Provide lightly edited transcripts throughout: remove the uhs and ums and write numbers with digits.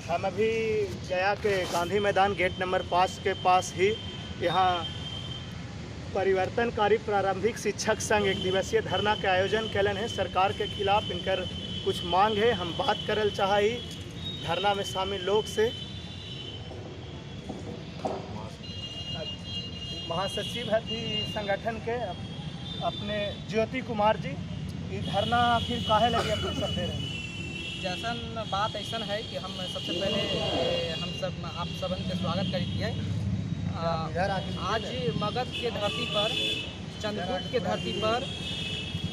हम अभी गया के गांधी मैदान गेट नंबर 5 के पास ही यहाँ परिवर्तनकारी प्रारंभिक शिक्षक संघ एक दिवसीय धरना के आयोजन कैलन है। सरकार के खिलाफ इनकर कुछ मांग है, हम बात करल चाही धरना में शामिल लोग से। महासचिव है थी संगठन के अपने ज्योति कुमार जी, ये धरना आखिर काहे लगे अपने सब दे रहे हैं? जैसन बात ऐसा है कि हम सबसे पहले हम सब आप सबन के स्वागत करी है। आज मगध के धरती पर, चंद्रगुप्त के धरती पर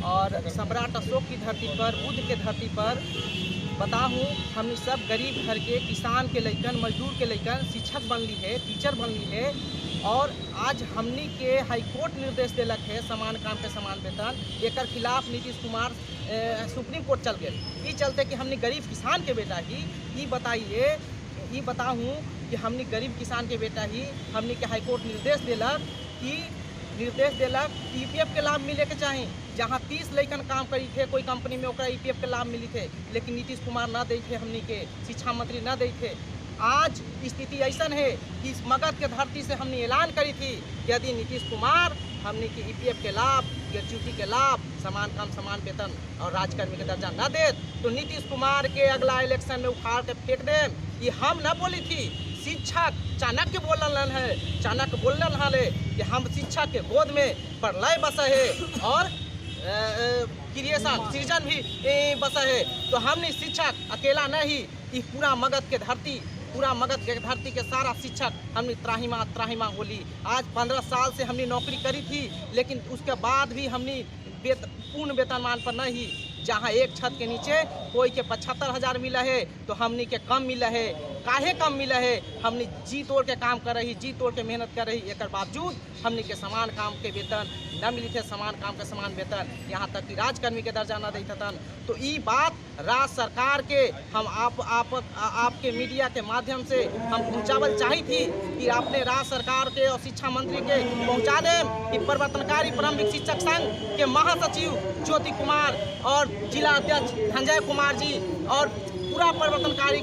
और सम्राट अशोक की धरती पर, बुद्ध के धरती पर बताऊँ हम सब गरीब घर के किसान के लइकन, मजदूर के लइकन शिक्षक बनली है, टीचर बनली है। और आज हमनी के हाईकोर्ट निर्देश दिलक है समान काम पे समान वेतन, एक खिलाफ नीतीश कुमार सुप्रीम कोर्ट चल गए। ये चलते कि हमने गरीब किसान के बेटा ही ये बताइए, ये बताऊँ कि हमने गरीब किसान के बेटा ही हमने के हाईकोर्ट निर्देश दिलक कि ईपीएफ के लाभ मिले के चाहिए। जहाँ 30 लइकन काम करी थे कोई कंपनी में, ओकरा ईपीएफ के लाभ मिली थे, लेकिन नीतीश कुमार ना दे थे, हमनी के शिक्षा मंत्री ना दे थे। आज स्थिति ऐसा है कि इस मगध के धरती से हमने ऐलान करी थी कि यदि नीतीश कुमार हमने के ईपीएफ के लाभ, ग्रेच्युटी के लाभ, समान काम समान वेतन और राजकर्मी के दर्जा न दे तो नीतीश कुमार के अगला इलेक्शन में उखाड़ के फेंक दें। ये हम न बोली थी, शिक्षक चाणक्य बोलन है, चाणक्य बोलन है कि हम शिक्षक के गोद में प्रलय बसा है और क्रिएशन सृजन भी बसा है। तो हमने शिक्षक अकेला नहीं, ये पूरा मगध के धरती के सारा शिक्षक हमने त्राहिमा बोली। आज 15 साल से हमने नौकरी करी थी, लेकिन उसके बाद भी हमने पूर्ण वेतनमान पर नहीं। जहाँ एक छत के नीचे कोई के 75,000 मिला है तो हमने के कम मिला है। काहे कम मिला है? हमने जी तोड़ के काम कर रही, जी तोड़ के मेहनत कर रही, एक बावजूद हमने के समान काम के वेतन न मिली थे, समान काम के समान वेतन, यहाँ तक कि राजकर्मी के दर्जा न देते तन। तो ये बात राज्य सरकार के हम आपके मीडिया के माध्यम से हम पहुँचावल चाही थी कि आपने राज्य सरकार के और शिक्षा मंत्री के पहुँचा दें कि परिवर्तनकारी प्रारंभिक शिक्षक संघ के महासचिव ज्योति कुमार और जिला अध्यक्ष धनंजय कुमार जी और पूरा परिवर्तनकारी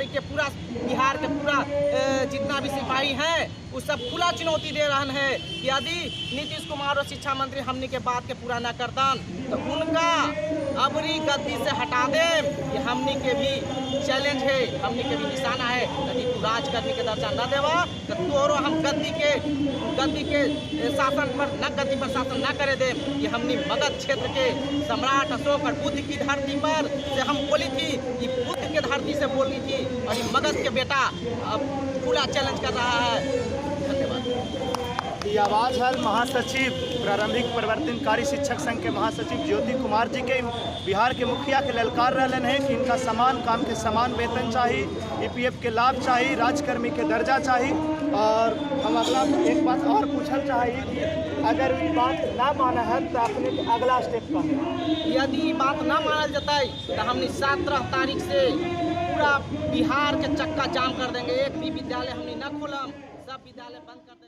के पूरा बिहार के पूरा जितना भी सिपाही हैं वो सब खुला चुनौती दे रहे हैं कि यदि नीतीश कुमार और शिक्षा मंत्री हमने के बात के पूरा न करतन तो उनका अबरी गद्दी से हटा दें। ये हमने के भी चैलेंज है, हमने के भी निशाना है। यदि तू राजकर्मी के दर्जा न देवा तो तोरो हम गद्दी के शासन पर शासन न करे दे। ये हमने मगध क्षेत्र के सम्राट अशोक और बुद्ध की धरती पर से हम बोली थी, ये बुद्ध के धरती से बोली थी और ये मगध के बेटा अब पूरा चैलेंज कर रहा है। धन्यवाद। ये आवाज़ है महासचिव प्रारंभिक परिवर्तनकारी शिक्षक संघ के महासचिव ज्योति कुमार जी के बिहार के मुखिया के ललकार रहलन है कि इनका समान काम के समान वेतन चाहिए, ईपीएफ के लाभ चाहिए, राजकर्मी के दर्जा चाहिए। और हम अगला एक बात और पूछना चाहिए कि अगर ये बात ना माना है तो अपने अगला स्टेप का है। यदि ये बात ना मानल जाता है तो हमने 17 तारीख से पूरा बिहार के चक्का जाम कर देंगे। एक भी विद्यालय हमने न खोलम, सब विद्यालय बंद कर